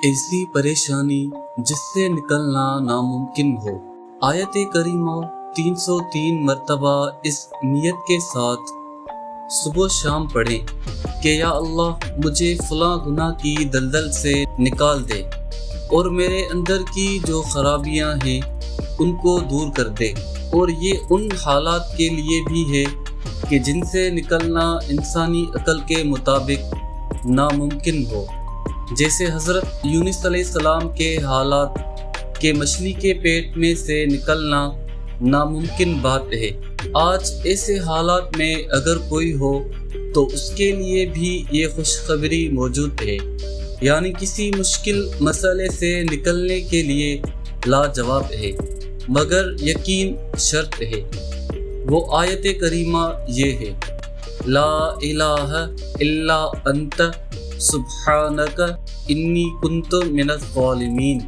ایسی پریشانی جس سے نکلنا ناممکن ہو۔ آیت کریمہ 303 مرتبہ اس نیت کے ساتھ صبح و شام پڑھیں کہ یا اللہ مجھے فلاں گناہ کی دلدل سے نکال دے اور میرے اندر کی جو خرابیاں ہیں ان کو دور کر دے۔ اور یہ ان حالات کے لیے بھی ہے کہ جن سے نکلنا انسانی عقل کے مطابق ناممکن ہو، جیسے حضرت یونس علیہ السلام کے حالات کہ مچھلی کے پیٹ میں سے نکلنا ناممکن بات ہے۔ آج ایسے حالات میں اگر کوئی ہو تو اس کے لیے بھی یہ خوشخبری موجود ہے، یعنی کسی مشکل مسئلے سے نکلنے کے لیے لاجواب ہے، مگر یقین شرط ہے۔ وہ آیت کریمہ یہ ہے، لا الہ الا انت سبحانک انی کنت من الظالمین۔